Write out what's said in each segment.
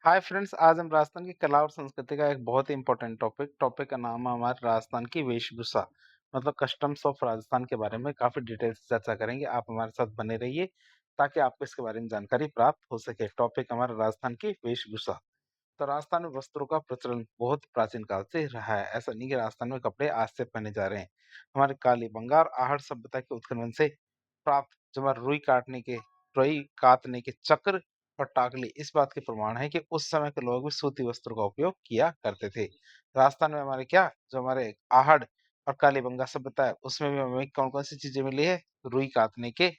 Hi friends, आज हम राजस्थान की कला और संस्कृति का एक बहुत ही इम्पोर्टेंट टॉपिक का नाम है हमारे राजस्थान की वेशभूषा। मतलब कस्टम्स ऑफ राजस्थान के बारे में काफी डिटेल से चर्चा करेंगे। आप हमारे साथ बने रहिए ताकि आपको इसके बारे में जानकारी प्राप्त हो सके। टॉपिक हमारा राजस्थान की वेशभूषा। तो राजस्थान में वस्त्रों का प्रचलन बहुत प्राचीन काल से रहा है। ऐसा नहीं कि राजस्थान में कपड़े आज से पहने जा रहे हैं। हमारे कालीबंगा और आहड़ सभ्यता के उत्खनन से प्राप्त जो हमारे रुई कातने के चक्र और टाकली इस बात के प्रमाण है कि उस समय के लोग भी सूती वस्त्रों का उपयोग किया करते थे। राजस्थान में हमारे क्या जो हमारे आहड़ और कालीबंगा सभ्यता है उसमें भी हमें कौन कौन सी चीजें मिली है? रुई कातने के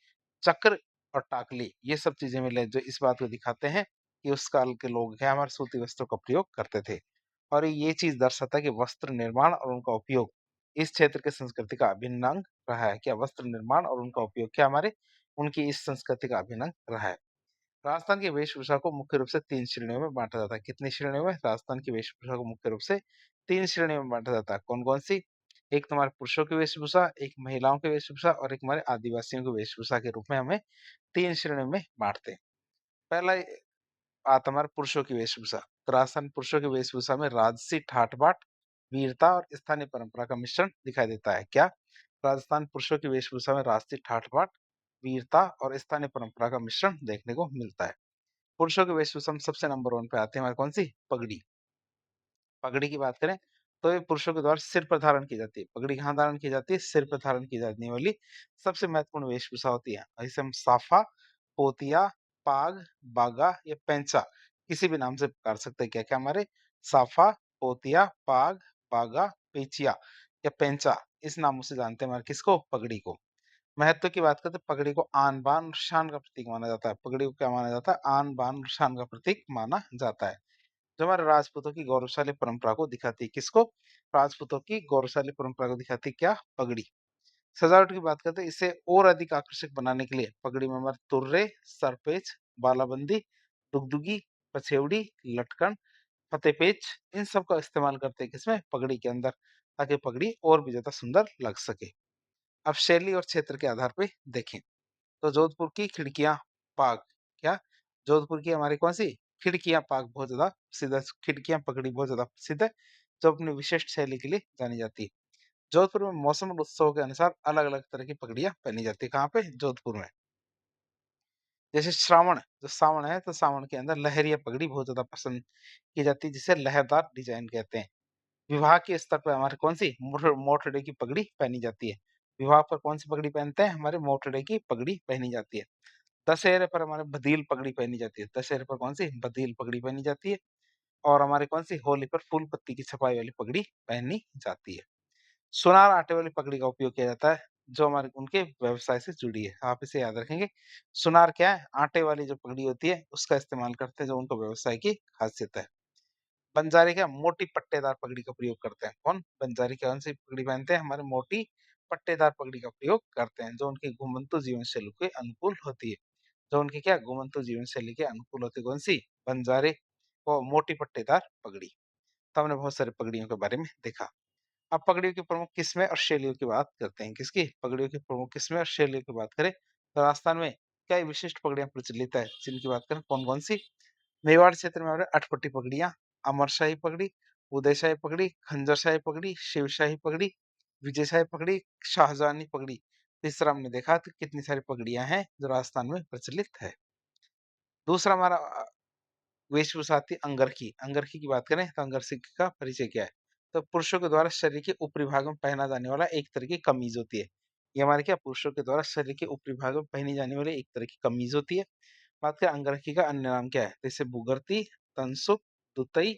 चक्र और टाकली, ये सब चीजें मिले जो इस बात को दिखाते हैं कि उस काल के लोग हैं हमारे सूती वस्त्रों का प्रयोग करते थे। और ये चीज दर्शाता है कि वस्त्र निर्माण और उनका उपयोग इस क्षेत्र की संस्कृति का अभिन्न अंग रहा है। क्या वस्त्र निर्माण और उनका उपयोग क्या हमारे उनकी इस संस्कृति का अभिन्न अंग रहा है। राजस्थान की वेशभूषा को मुख्य रूप से 3 श्रेणियों में बाँटा जाता है। कितनी श्रेणियों में? राजस्थान की वेशभूषा को मुख्य रूप से 3 श्रेणियों में बाँटा जाता है। कौन-कौन सी? एक तो हमारे पुरुषों की वेशभूषा, एक महिलाओं की वेशभूषा और एक हमारे आदिवासियों की वेशभूषा के रूप में हमें 3 श्रेणियों में बाँटते हैं। पहला आता हमारे पुरुषों की वेशभूषा। तो राजस्थान पुरुषों की वेशभूषा में राजसी ठाट-बाट, वीरता और स्थानीय परंपरा का मिश्रण दिखाई देता है। क्या? राजस्थान पुरुषों की वेशभूषा में राजसी ठाट-बाट, वीरता और स्थानीय परंपरा का मिश्रण देखने को मिलता है। पुरुषों की वेशभूषा में सबसे नंबर 1 पे आती है हमारी कौन-सी? पगड़ी। पगड़ी की बात करें तो ये पुरुषों के द्वारा सिर पर धारण की जाती है। पगड़ी कहाँ धारण की जाती है? सिर पर धारण की जाने वाली सबसे महत्वपूर्ण वेशभूषा होती है। और इसे हम साफा, पोतिया, पाग, बागा या पेंचा किसी भी नाम से पुकार सकते हैं। क्या-क्या हमारे? साफा, पोतिया, पाग, बागा, पेचिया या पेंचा इस नामों से जानते हैं हमारे किसको? पगड़ी को। महत्व की बात करें तो पगड़ी को आन बान और शान का प्रतीक माना जाता है। पगड़ी को क्या माना जाता है? आन बान और शान का प्रतीक माना जाता है। जो हमारे राजपूतों की गौरवशाली परंपरा को दिखाती है। किसको? राजपूतों की गौरवशाली परंपरा को दिखाती है क्या? पगड़ी। सजावट की बात करते हैं इसे और अधिक आकर्षक बनाने के लिए पगड़ी में हमारे तुर्रे, सरपेच, बालाबंदी, दुगदुगी, पछेवड़ी, लटकन, फतेपेच इन सब का इस्तेमाल करते हैं किसमें? पगड़ी के अंदर, ताकि पगड़ी और भी ज्यादा सुंदर लग सके। अब शैली और क्षेत्र के आधार पे देखें तो जोधपुर की खिड़कियां पाग क्या? जोधपुर की हमारी कौन सी? खिड़कियां पाग बहुत ज्यादा प्रसिद्ध है। खिड़कियां पगड़ी बहुत ज्यादा प्रसिद्ध है जो अपनी विशिष्ट शैली के लिए जानी जाती है। जोधपुर में मौसम और उत्सव के अनुसार अलग अलग तरह की पगड़ियां पहनी जाती है। कहाँ पे? जोधपुर में। जैसे श्रावण, जो सावन है तो सावन के अंदर लहरिया पगड़ी बहुत ज्यादा पसंद की जाती है जिसे लहरदार डिजाइन कहते हैं। विवाह के स्तर पर हमारे कौन सी? मोटरडे की पगड़ी पहनी जाती है। विवाह पर कौन सी पगड़ी पहनते हैं? हमारे मोटरडे की पगड़ी पहनी जाती है। दशहरे पर हमारे बदील पगड़ी पहनी जाती है। दशहरे पर कौन सी? बदील पगड़ी पहनी जाती है। और हमारे कौन सी? होली पर फूल पत्ती की छपाई वाली पगड़ी पहनी जाती है। सुनार आटे वाली पगड़ी का उपयोग किया जाता है जो हमारे उनके व्यवसाय से जुड़ी है। आप इसे याद रखेंगे। सुनार क्या है? आटे वाली जो पगड़ी होती है उसका इस्तेमाल करते हैं जो उनका व्यवसाय की खासियत है। बंजारी क्या? मोटी पट्टेदार पगड़ी का प्रयोग करते हैं। कौन? बंजारी कौन-सी पगड़ी पहनते हैं? हमारे मोटी पट्टेदार पगड़ी का प्रयोग करते हैं जो उनकी घुमंतू जीवन शैली के अनुकूल होती है। जो उनकी क्या? घुमंतू जीवन शैली के अनुकूल होती है। कौन-सी? बंजारे और मोटी पट्टेदार पगड़ी। तो हमने बहुत सारी पगड़ियों के बारे में देखा। अब पगड़ियों की प्रमुख किस्में और शैलियों की बात करते हैं। किसकी? पगड़ियों की प्रमुख किस्में और शैलियों की बात करें तो राजस्थान में कई विशिष्ट पगड़ियाँ प्रचलित है जिनकी बात करें कौन-कौन सी? मेवाड़ क्षेत्र में हमारे अठपट्टी पगड़ियाँ, अमरशाही पगड़ी, उदयशाही पगड़ी, खंजरशाही पगड़ी, शिवशाही पगड़ी, विजयशाही पगड़ी, शाहजहानी पगड़ी। तीसरा हमने देखा तो कितनी सारी पगड़ियाँ हैं जो राजस्थान में प्रचलित है। दूसरा हमारा वेशभूषा आती है अंगरखी। अंगरखी की बात करें तो अंगरखी का परिचय क्या है? तो पुरुषों के द्वारा शरीर के ऊपरी भाग में पहना जाने वाला एक तरह की कमीज होती है। ये हमारे क्या? पुरुषों के द्वारा शरीर के ऊपरी भाग में पहनी जाने वाली एक तरह की कमीज होती है। बात करें अंगरखी का अन्य नाम क्या है? जैसे बुगरती, तनसुक, दुतई,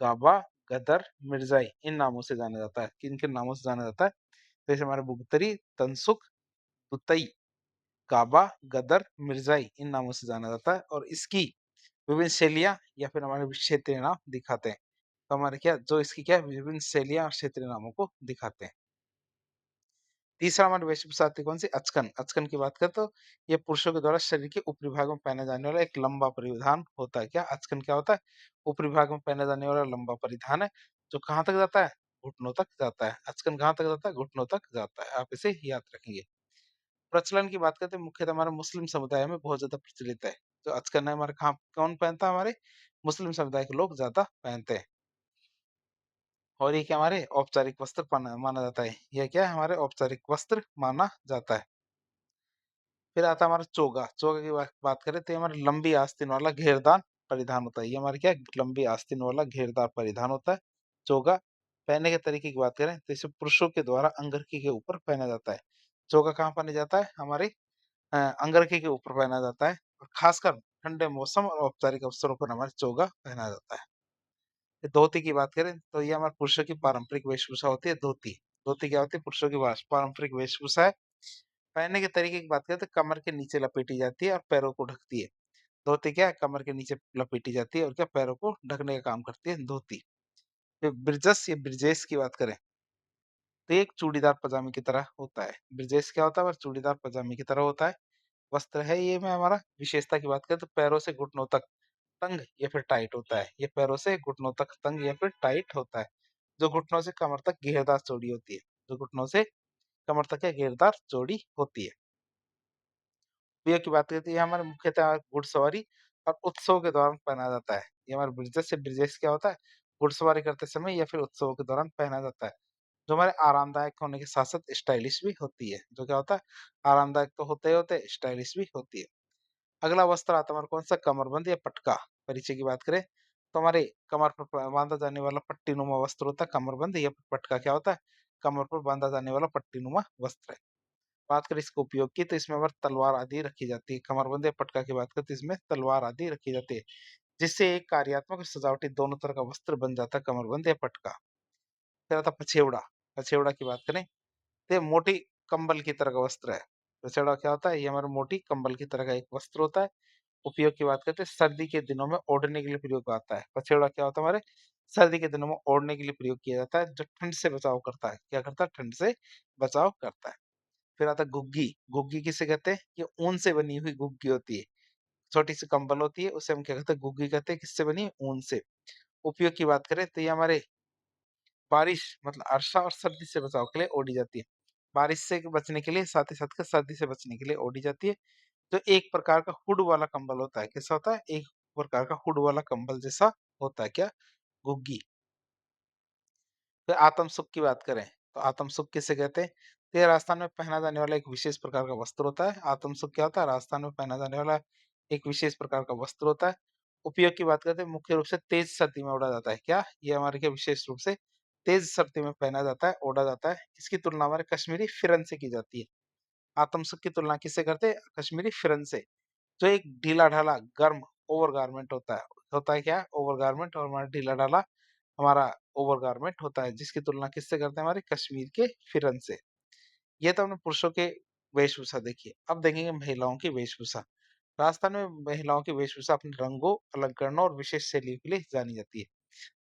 गाबा, गदर, मिर्जाई इन नामों से जाना जाता है। किन-किन नामों से जाना जाता है? जैसे हमारे बुगतरी, तनसुक, दुतई, गाबा, गदर, मिर्जाई इन नामों से जाना जाता है और इसकी विभिन्न शैलियाँ या फिर हमारे क्षेत्रीय नाम दिखाते हैं। तो हमारे क्या जो इसकी क्या है विभिन्न शैलियाँ और क्षेत्रीय नामों को दिखाते हैं। तीसरा हमारे वेशभूषा आती है कौन-सी? अचकन। अचकन की बात करें तो ये पुरुषों के द्वारा शरीर के ऊपरी भाग में पहना जाने वाला एक लंबा परिधान होता है। क्या? अचकन क्या होता है? ऊपरी भाग में पहना जाने वाला लंबा परिधान है, जो कहाँ तक जाता है? घुटनों तक जाता है। अचकन कहाँ तक जाता है? घुटनों तक जाता है। आप इसे याद रखेंगे। प्रचलन की बात करते हैं मुख्यतः हमारे मुस्लिम समुदाय में बहुत ज़्यादा प्रचलित है। जो अचकन है हमारे कहाँ कौन पहनता है हमारे मुस्लिम समुदाय के लोग ज़्यादा पहनते हैं। और ये क्या हमारे औपचारिक वस्त्र पहना माना जाता है। यह क्या है हमारे औपचारिक वस्त्र माना जाता है। फिर आता है हमारा चोगा। चोगा की बात करें तो ये हमारी लंबी आस्तीन वाला घेरदार परिधान होता है। ये हमारे क्या है लंबी आस्तीन वाला घेरदार परिधान होता है, चोगा। पहनने के तरीके की बात करें तो इसे पुरुषों के द्वारा अंगरखी के ऊपर पहना जाता है। चोगा कहाँ पहना जाता है? हमारे अंगरखी के ऊपर पहना जाता है और खासकर ठंडे मौसम और औपचारिक अवसरों पर हमारे चोगा पहना जाता है। ये धोती की बात करें तो ये हमारे पुरुषों की पारंपरिक वेशभूषा होती है धोती। धोती क्या होती है? पुरुषों की पारंपरिक वेशभूषा है। पहनने के तरीके की बात करें तो कमर के नीचे लपेटी जाती है और पैरों को ढकती है। धोती क्या है? कमर के नीचे लपेटी जाती है और क्या पैरों को ढकने का काम करती है धोती। फिर ब्रिजस या ब्रिजेश की बात करें तो ये एक चूड़ीदार पजामे की तरह होता है। ब्रिजेश क्या होता है? वह चूड़ीदार पजामे की तरह होता है। वस्त्र है ये में हमारा विशेषता की बात करें तो पैरों से घुटनों तक तंग या फिर टाइट होता है। ये पैरों से घुटनों तक तंग या फिर टाइट होता है। जो घुटनों से कमर तक घेरदार चौड़ी होती है। जो घुटनों से कमर तक क्या घेरदार चौड़ी होती है। ये की बात करते हैं ये हमारे मुख्यतः घुड़सवारी और उत्सव के दौरान पहना जाता है। ये हमारे ब्रिजेस से ब्रिजेस क्या होता है? घुड़सवारी करते समय या फिर उत्सवों के दौरान पहना जाता है। जो हमारे आरामदायक होने के साथ-साथ स्टाइलिश भी होती है। जो क्या होता है? आरामदायक तो होते ही होते हैं, स्टाइलिश भी होती है। अगला वस्त्र आता है हमारा कौन-सा? कमरबंद या पटका। परिचय की बात करें तो हमारे कमर पर बाँधा जाने वाला पट्टीनुमा वस्त्र होता है कमरबंद या पटका क्या होता है? कमर पर बाँधा जाने वाला पट्टीनुमा वस्त्र है। बात करें इसके उपयोग की तो इसमें हमारी तलवार आदि रखी जाती है। कमरबंद या पटका की बात करें तो इसमें तलवार आदि रखी जाती है, जिससे एक कार्यात्मक और सजावटी दोनों तरह का वस्त्र बन जाता है कमरबंद या पटका। फिर आता है पछेवड़ा। पछेवड़ा की बात करें तो ये मोटी कंबल की तरह का वस्त्र है। पछेवड़ा क्या होता है? ये हमारा मोटी कंबल की तरह का एक वस्त्र होता है। उपयोग की बात करते हैं सर्दी के दिनों में ओढ़ने के लिए प्रयोग आता है। पछेवड़ा क्या होता है हमारे सर्दी के दिनों में ओढ़ने के लिए प्रयोग किया जाता है, जो ठंड से बचाव करता है। क्या करता है? ठंड से बचाव करता है। फिर आता है घुग्गी। घुग्गी किसे कहते हैं? ये ऊन से बनी हुई घुग्गी होती है। छोटी-सी कंबल होती है, उसे हम क्या कहते हैं? घुग्गी कहते हैं। किससे बनी है? ऊन से। उपयोग की बात करें तो ये हमारे बारिश मतलब वर्षा और सर्दी से बचाव के लिए ओढ़ी जाती है। बारिश से बचने के लिए साथ ही साथ क्या सर्दी से बचने के लिए ओढ़ी जाती है। जो एक प्रकार का हुड वाला कंबल होता है। कैसा होता है? एक प्रकार का हुड वाला कंबल जैसा होता है। क्या? घुग्गी। फिर आत्म सुख की बात करें तो आत्म सुख किसे कहते हैं? तो ये राजस्थान में पहना जाने वाला एक विशेष प्रकार का वस्त्र होता है। आत्म सुख क्या होता है? राजस्थान में पहना जाने वाला एक विशेष प्रकार का वस्त्र होता है। उपयोग की बात करते हैं मुख्य रूप से तेज सर्दी में ओढ़ा जाता है। क्या? ये हमारे क्या विशेष रूप से तेज सर्दी में पहना जाता है, ओढ़ा जाता है। इसकी तुलना हमारे कश्मीरी फिरन से की जाती है। आत्म सुख की तुलना किससे करते हैं? कश्मीरी फिरन से। जो एक ढीला-ढाला गर्म ओवरगारमेंट होता है। होता है क्या? ओवरगारमेंट और हमारा ढीला-ढाला हमारा ओवरगारमेंट होता है, जिसकी तुलना किससे करते हैं? हमारे कश्मीर के फिरन से। ये तो हमने पुरुषों के वेशभूषा देखी है। अब देखेंगे महिलाओं की वेशभूषा। राजस्थान में महिलाओं की वेशभूषा अपने रंगों, अलंकरणों और विशेष शैलियों के लिए जानी जाती है।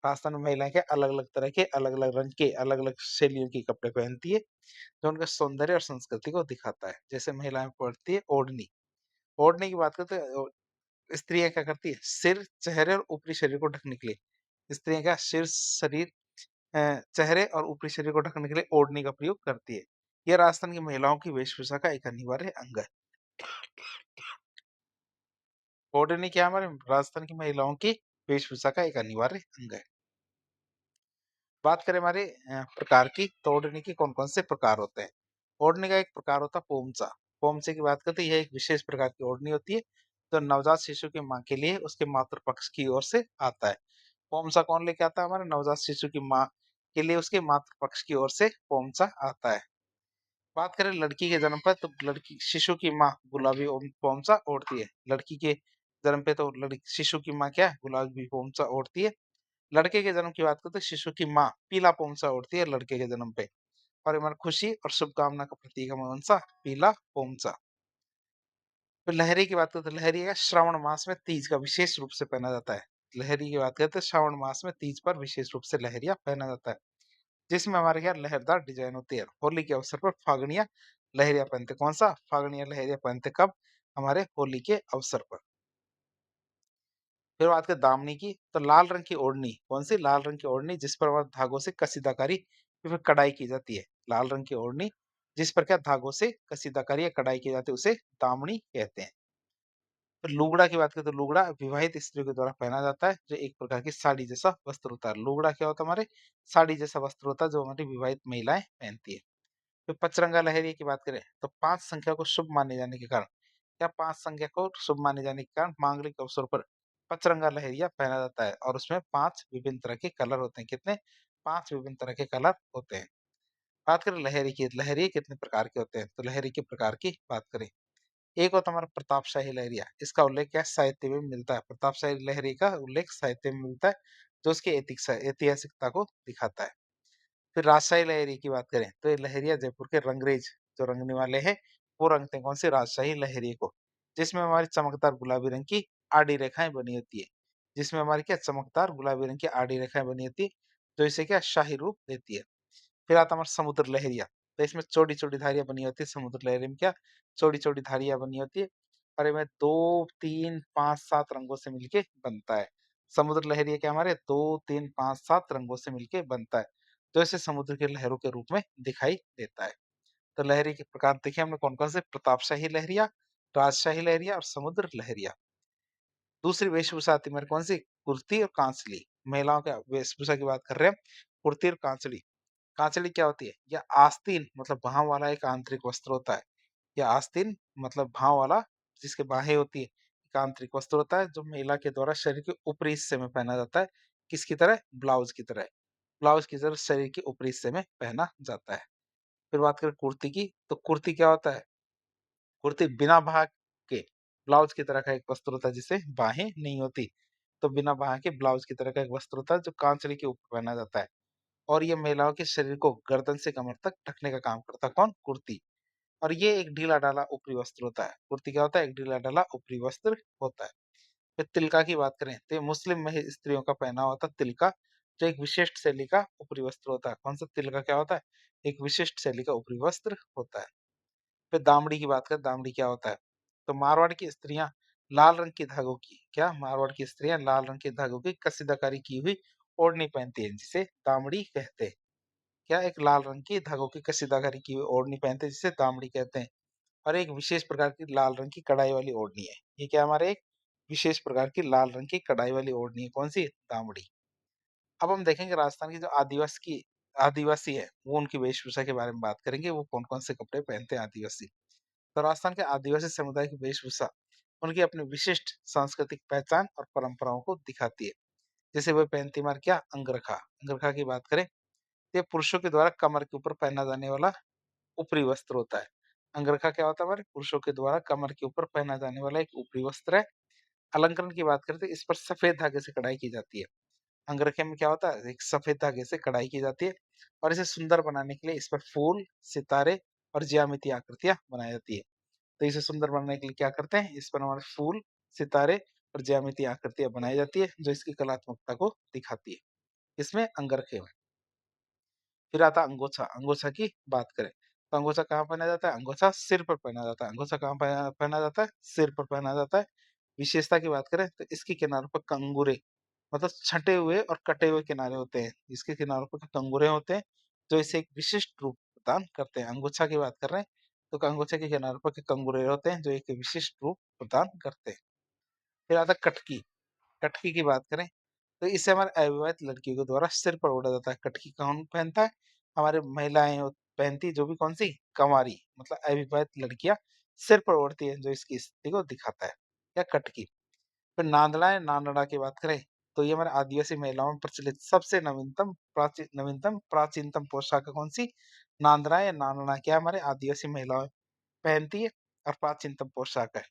राजस्थान में महिलाएँ क्या अलग-अलग तरह के, अलग-अलग रंग के, अलग-अलग शैलियों के कपड़े पहनती है, जो उनका सौंदर्य और संस्कृति को दिखाता है। जैसे महिलाएँ पहनती है ओढ़नी। ओढ़ने की बात करते हैं स्त्रियाँ क्या करती है? सिर, चेहरे और ऊपरी शरीर को ढकने के लिए स्त्रियाँ क्या सिर, शरीर चेहरे और ऊपरी शरीर को ढकने के लिए ओढ़नी का प्रयोग करती है। यह राजस्थान की महिलाओं की वेशभूषा का एक अनिवार्य अंग है। ओढ़नी क्या है हमारे राजस्थान की महिलाओं की वेशभूषा का एक अनिवार्य अंग है। बात करें हमारे प्रकार की तो ओढ़नी के कौन-कौन से प्रकार होते हैं। ओढ़नी का एक प्रकार होता है पोमचा। पोमचे की बात करते हैं यह एक विशेष प्रकार की ओढ़नी होती है, जो नवजात शिशु की माँ के लिए उसके मातृ पक्ष की ओर से आता है। पोमचा कौन लेके आता है? हमारे नवजात शिशु की माँ के लिए उसके मातृ पक्ष की ओर से पोमचा आता है। बात करें लड़की के जन्म पर तो लड़की शिशु की माँ गुलाबी पोंचा ओढ़ती है। लड़की के जन्म पे तो शिशु की माँ क्या है? गुलाबी पोंचा ओढ़ती है। लड़के के जन्म की बात करें तो शिशु की माँ पीला पोंचा ओढ़ती है लड़के के जन्म पे। और हमारी खुशी और शुभकामना का प्रतीक है कौन-सा? पीला पोंचा। फिर लहरी की बात करें तो लहरी का श्रावण मास में तीज का विशेष रूप से पहना जाता है। लहरी की बात करें तो श्रावण मास में तीज पर विशेष रूप से लहरिया पहना जाता है। जिसमें हमारे यहाँ लहरदार डिजाइन होती है। होली के अवसर पर फागणियाँ लहरिया पहनते कौन सा? फागणियाँ लहरिया पहनते कब? हमारे होली के अवसर पर। फिर बात करें दामनी की तो लाल रंग की ओढ़नी कौन सी? लाल रंग की ओढ़नी जिस पर हमारे धागों से कसीदाकारी या फिर कढ़ाई की जाती है। लाल रंग की ओढ़नी जिस पर क्या धागों से कसीदाकारी या कढ़ाई की जाती है उसे दामनी कहते हैं। फिर लुगड़ा की बात करें तो लुगड़ा विवाहित स्त्रियों के द्वारा पहना जाता है, जो एक प्रकार की साड़ी जैसा वस्त्र होता है। लुगड़ा क्या होता है हमारे? साड़ी जैसा वस्त्र होता है जो हमारी विवाहित महिलाएं पहनती है। फिर पचरंगा लहरिया की बात करें तो 5 संख्या को शुभ माने जाने के कारण, क्या 5 संख्या को शुभ माने जाने के कारण मांगलिक अवसर पर पचरंगा लहरिया पहना जाता है और उसमें 5 विभिन्न तरह के कलर होते हैं। कितने? 5 विभिन्न तरह के कलर होते हैं। बात करें लहरी की, लहरिये कितने प्रकार के होते हैं? तो लहरी के प्रकार की बात करें, एक होता है हमारा प्रतापशाही लहरिया, इसका उल्लेख क्या साहित्य में मिलता है? प्रतापशाही लहरी का उल्लेख साहित्य में मिलता है, जो उसकी ऐतिहासिकता को दिखाता है। फिर राजशाही लहरी की बात करें तो ये लहरिया जयपुर के रंगरेज जो रंगने वाले हैं, वो रंगते हैं कौन सी? राजशाही लहरिये को, जिसमें हमारी चमकदार गुलाबी रंग की आड़ी रेखाएं बनी होती है। जिसमें हमारी क्या चमकदार गुलाबी रंग की आड़ी रेखाएं बनी होती है, जो इसे क्या शाही रूप देती है। फिर आता है हमारा समुद्र लहरिया, तो इसमें चौड़ी-चौड़ी धारियाँ बनी होती है। समुद्र लहरी में क्या चौड़ी-चौड़ी धारियाँ बनी होती है और इनमें 2, 3, 5, 7 रंगों से मिलके बनता है। समुद्र लहरिया क्या हमारे 2, 3, 5, 7 रंगों से मिलके बनता है, जो इसे समुद्र की लहरों के रूप में दिखाई देता है। तो लहरी के प्रकार देखे हमने कौन-कौन से? प्रतापशाही लहरिया, राजशाही लहरिया और समुद्र लहरिया। दूसरी वेशभूषा आती है हमारी कौन सी? कुर्ती और कांचली। महिलाओं का वेशभूषा की बात कर रहे हैं हम, कुर्ती और कांचली। कांचड़ी क्या होती है? यह आस्तीन मतलब भाव वाला एक आंतरिक वस्त्र होता है। यह आस्तीन मतलब भाव वाला, जिसके बाहें होती है, एक आंतरिक वस्त्र होता है जो महिला के द्वारा शरीर के ऊपरी हिस्से में पहना जाता है। किसकी तरह? ब्लाउज की तरह। ब्लाउज की तरह शरीर के ऊपरी हिस्से में पहना जाता है। फिर बात करें कुर्ती की, तो कुर्ती क्या होता है? कुर्ती बिना बाह के ब्लाउज की तरह का एक वस्त्र होता है जिसे बाहें नहीं होती। तो बिना बाह के ब्लाउज की तरह का एक वस्त्र होता है जो कांचड़ी के ऊपर पहना जाता है। और ये महिलाओं के शरीर को गर्दन से कमर तक ढकने का काम करता है। कौन? कुर्ती। और ये एक ढीला-ढाला ऊपरी वस्त्र होता है। कुर्ती क्या होता है? एक ढीला-ढाला ऊपरी वस्त्र होता है। फिर तिलका की बात करें तो ये मुस्लिम स्त्रियों का पहनावा होता है तिलका, जो एक विशिष्ट शैली का ऊपरी वस्त्र होता है। कौन सा? तिलका क्या होता है? एक विशिष्ट शैली का ऊपरी वस्त्र होता है। फिर दामड़ी की बात करें, दामड़ी क्या होता है? तो मारवाड़ की स्त्रियां लाल रंग के धागों की, क्या मारवाड़ की स्त्रियां लाल रंग के धागों की कसीदाकारी की हुई ओढ़नी पहनती है, जिसे दामड़ी कहते हैं। क्या? एक लाल रंग की धागों की कसीदाकारी की हुई ओढ़नी पहनते हैं जिसे दामड़ी कहते हैं। और एक विशेष प्रकार की लाल रंग की कढ़ाई वाली ओढ़नी है। ये क्या हमारे एक विशेष प्रकार की लाल रंग की कढ़ाई वाली ओढ़नी है। कौन सी? दामड़ी। अब हम देखेंगे राजस्थान की जो आदिवासी है, वो उनकी वेशभूषा के बारे में बात करेंगे। वो कौन-कौन से कपड़े पहनते हैं आदिवासी। तो राजस्थान के आदिवासी समुदाय की वेशभूषा उनकी अपनी विशिष्ट सांस्कृतिक पहचान और परंपराओं को दिखाती है। जैसे वो पहनती है हमारे क्या? अंगरखा। अंगरखा की बात करें, ये पुरुषों के द्वारा कमर के ऊपर पहना जाने वाला ऊपरी वस्त्र होता है। अंगरखा क्या होता है? हमारे पुरुषों के द्वारा कमर के ऊपर पहना जाने वाला एक ऊपरी वस्त्र है। अलंकरण की बात करें तो इस पर सफेद धागे से कढ़ाई की जाती है। अंगरखे में क्या होता है? एक सफेद धागे से कढ़ाई की जाती है और इसे सुंदर बनाने के लिए इस पर फूल, सितारे और ज्यामितीय आकृतियां बनाई जाती है। तो इसे सुंदर बनाने के लिए क्या करते हैं? इस पर हमारे फूल, सितारे और ज्यामितीय आकृतियां बनाई जाती है, जो इसकी कलात्मकता को दिखाती है। इसमें अंगरखे में। फिर आता है अंगोछा। अंगोछा की बात करें तो अंगोछा कहाँ पहना जाता है? अंगोछा सिर पर पहना जाता है। अंगोछा कहाँ पहना पहना जाता है? सिर पर पहना जाता है। विशेषता की बात करें तो इसके किनारों पर कंगूरे मतलब छँटे हुए और कटे हुए किनारे होते हैं। इसके किनारों पर कंगूरे होते हैं, जो इसे एक विशिष्ट रूप प्रदान करते हैं। अंगोछा की बात कर रहे हैं तो अंगोछा के किनारों पर के कंगूरे होते हैं, जो एक विशिष्ट रूप प्रदान करते हैं। फिर आता है कटकी। कटकी की बात करें तो इसे हमारे अविवाहित लड़कियों के द्वारा सिर पर ओढ़ा जाता है। कटकी कौन पहनता है? हमारे महिलाएं पहनती है, जो भी कौन सी? कंवारी मतलब अविवाहित लड़कियां सिर पर ओढ़ती है, जो इसकी स्थिति को दिखाता है। या कटकी। फिर नांदड़ा है, नांदड़ा की बात करें तो ये हमारे आदिवासी महिलाओं में प्रचलित सबसे नवीनतम प्राचीनतम पोशाक है। कौन सी? नांदड़ा या नांदड़ा क्या हमारे आदिवासी महिलाएं पहनती है और प्राचीनतम पोशाक है।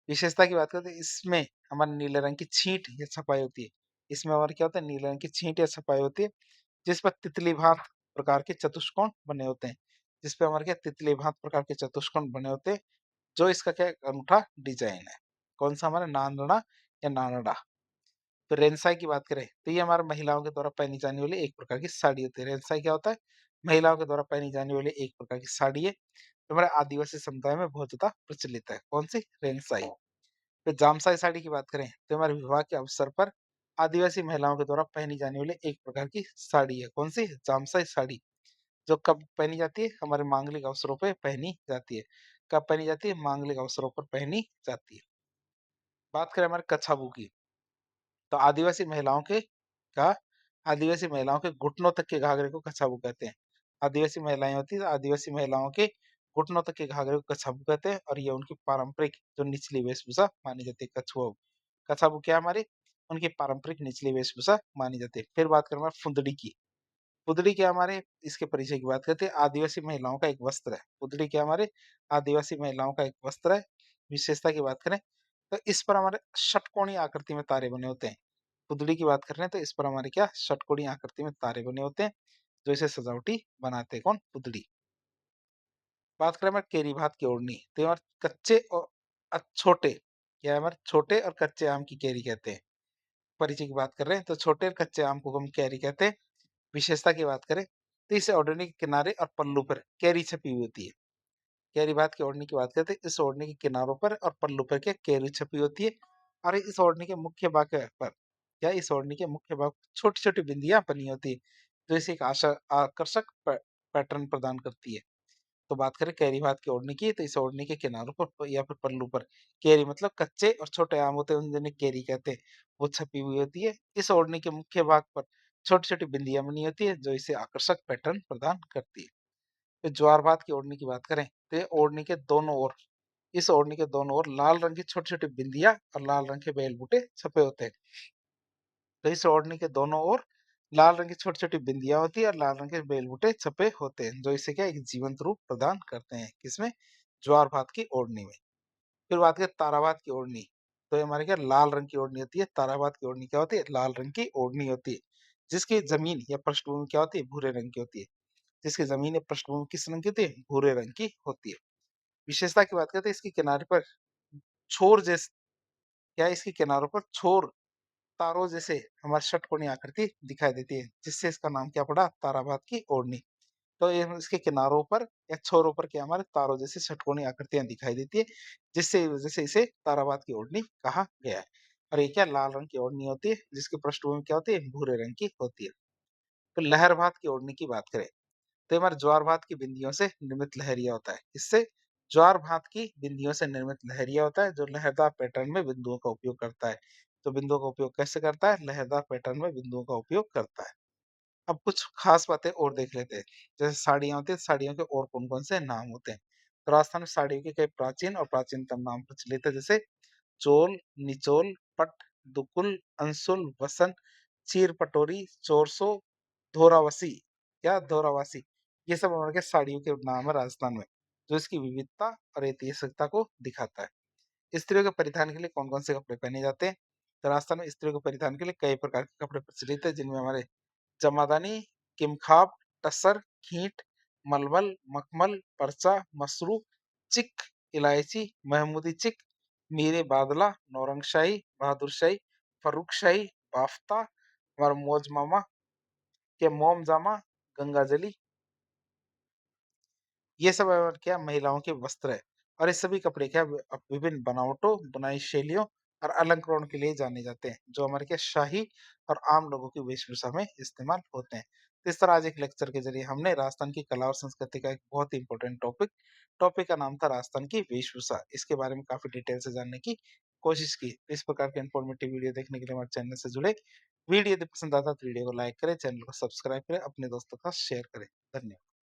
विशेषता की बात करें तो इसमें हमारे नीले रंग की छींट या छपाई होती है। इसमें हमारे क्या होता है? नीले रंग की छींट या छपाई होती है, जिस पर तितली भांत प्रकार के चतुष्कोण बने होते हैं। जिस पे हमारे क्या तितली भांत प्रकार के चतुष्कोण बने होते हैं, जो इसका क्या एक अनूठा डिजाइन है। कौन सा? हमारा नांदड़ा या नानड़ा। तो रेनसाई की बात करें तो ये हमारे महिलाओं के द्वारा पहनी जाने वाली एक प्रकार की साड़ी होती है। रेनसाई क्या होता है? महिलाओं के द्वारा पहनी जाने वाली एक प्रकार की साड़ी है, जो हमारे आदिवासी समुदाय में बहुत ज्यादा प्रचलित है। कौन सी? रेनसाई। फिर जामसाई साड़ी की बात करें तो हमारे विवाह के अवसर पर आदिवासी महिलाओं के द्वारा पहनी जाने वाली एक प्रकार की साड़ी है। कौन सी? जामसाई साड़ी। जो कब पहनी जाती है? हमारे मांगलिक अवसरों पे पहनी जाती है। कब पहनी जाती है? मांगलिक अवसरों पर पहनी जाती है। बात करें हमारे कच्छाबू की, तो आदिवासी महिलाओं के घुटनों तक के घाघरे को कच्छाबू कहते हैं। आदिवासी महिलाएं होती है, तो आदिवासी महिलाओं के घुटनों तक के घाघरे को कच्छाबू कहते हैं, और ये उनकी पारंपरिक जो निचली वेशभूषा मानी जाती है। कछुआ कच्छाबू क्या है हमारी उनकी पारंपरिक निचली वेशभूषा मानी जाती है। फिर बात करें हमारे फुंदड़ी की। फुदड़ी क्या हमारे इसके परिचय की बात करते हैं। आदिवासी महिलाओं का एक वस्त्र है। फुदड़ी क्या हमारे आदिवासी महिलाओं का एक वस्त्र है। विशेषता की बात करें तो इस पर हमारे षटकोणीय आकृति में तारे बने होते हैं। फुदड़ी की बात कर रहे हैं तो इस पर हमारे क्या षटकोणीय आकृति में तारे बने होते हैं, जो इसे सजावटी बनाते हैं। कौन? फुदड़ी। बात करें हमारे केरी भात की ओढ़नी, तो ये हमारे कच्चे और छोटे, क्या है हमारे छोटे और कच्चे आम की केरी कहते हैं। परिचय की बात कर रहे हैं तो छोटे और कच्चे आम को हम कैरी कहते हैं। विशेषता की बात करें तो इस ओढ़नी के किनारे और पल्लू पर कैरी छपी हुई होती है। कैरी बात की ओढ़नी की बात करते हैं, इस ओढ़नी के किनारों पर और पल्लू पर क्या कैरी छपी होती है। और इस ओढ़नी के मुख्य भाग पर क्या इस ओढ़नी के मुख्य भाग छोटी छोटी बिंदियां बनी होती है, जो इसे एक आकर्षक पैटर्न प्रदान करती है। तो बात करें कैरी भात की ओढ़नी की, तो इस ओढ़नी के किनारों पर या फिर पल्लू पर कैरी मतलब कच्चे और छोटे आम होते हैं, उन जिन्हें कैरी कहते हैं, वो छपी हुई होती है। इस ओढ़नी के मुख्य भाग पर छोटी छोटी बिंदियां बनी होती है, जो इसे आकर्षक पैटर्न प्रदान करती है। तो ज्वार भात की ओढ़नी की बात करें तो ये ओढ़नी के दोनों ओर इस ओढ़नी के दोनों ओर लाल रंग की छोटी छोटी बिंदियां और लाल रंग के बेल बूटे छपे होते हैं। तो इस ओढ़नी के दोनों ओर लाल रंग की छोटी छोटी बिंदियां होती है और लाल रंग के बेल बूटे छपे होते हैं, जो इसे क्या एक जीवंत रूप प्रदान करते हैं। किसमें? ज्वार भात की ओढ़नी में। फिर बात करें ताराबाद की ओढ़नी, तो ये हमारे क्या लाल रंग की ओढ़नी होती है। ताराबाद की ओढ़नी क्या होती है? लाल रंग की ओढ़नी होती है, जिसकी जमीन या पृष्ठभूमि क्या होती है? भूरे रंग की होती है। जिसकी जमीन या पृष्ठभूमि किस रंग की होती है? भूरे रंग की होती है। विशेषता की बात करते हैं, इसके किनारे पर छोर जैसे क्या है? इसके किनारों पर छोर तारों जैसे हमारी षटकोणीय आकृति दिखाई देती है, जिससे इसका नाम क्या पड़ा? ताराबाद की ओढ़नी। तो ये इसके किनारों पर या छोरों पर क्या हमारे तारों जैसी षटकोणीय आकृतियां दिखाई देती है, जिससे वजह से इसे ताराबाद की ओढ़नी कहा गया है। और ये क्या लाल रंग की ओढ़नी होती है, जिसकी पृष्ठभूमि क्या होती है? भूरे रंग की होती है। तो लहर भात की ओढ़नी की बात करें तो हमारे ज्वार भात की बिंदियों से निर्मित लहरिया होता है। इससे ज्वार भात की बिंदियों से निर्मित लहरिया होता है, जो लहरदार पैटर्न में बिंदुओं का उपयोग करता है। तो बिंदुओं का उपयोग कैसे करता है? लहरदार पैटर्न में बिंदुओं का उपयोग करता है। अब कुछ खास बातें और देख लेते हैं। जैसे साड़ियाँ होती हैं, साड़ियों के और कौन-कौन से नाम होते हैं। तो राजस्थान में साड़ियों के कई प्राचीन और प्राचीनतम नाम प्रचलित है, जैसे चोल, निचोल, पट, दुकुल, अंसुल, वसन, चीर पटोरी, चोरसो, धोरावसी या धोरावासी। ये सब हमारे के साड़ियों के नाम है राजस्थान में, जो इसकी विविधता और ऐतिहासिकता को दिखाता है। स्त्रियों के परिधान के लिए कौन-कौन से कपड़े पहने जाते हैं? तो राजस्थान में स्त्रियों के परिधान के लिए कई प्रकार के कपड़े प्रचलित है, जिनमें हमारे जमादानी, किमखाब, टसर, खींट, मलमल, मखमल, परचा, मसरू, चिक, इलायची, महमूदी चिक, मीरे बादला, नौरंगशाही, बहादुरशाही, फर्रुखशाही, बाफ्ता, हमारा मौज मामा के मोम जामा, गंगाजली, ये सब क्या महिलाओं के वस्त्र है। और ये सभी कपड़े क्या विभिन्न बनावटों, बुनाई शैलियों और अलंकरण के लिए जाने जाते हैं, जो हमारे क्या शाही और आम लोगों की वेशभूषा में इस्तेमाल होते हैं। तो इस तरह आज एक लेक्चर के जरिए हमने राजस्थान की कला और संस्कृति का एक बहुत ही इंपॉर्टेंट टॉपिक का नाम था राजस्थान की वेशभूषा। इसके बारे में काफी डिटेल से जानने की कोशिश की। इस प्रकार के इन्फॉर्मेटिव वीडियो देखने के लिए हमारे चैनल से जुड़े। वीडियो यदि पसंद आता तो वीडियो को लाइक करें, चैनल को सब्सक्राइब करें, अपने दोस्तों का शेयर करें। धन्यवाद।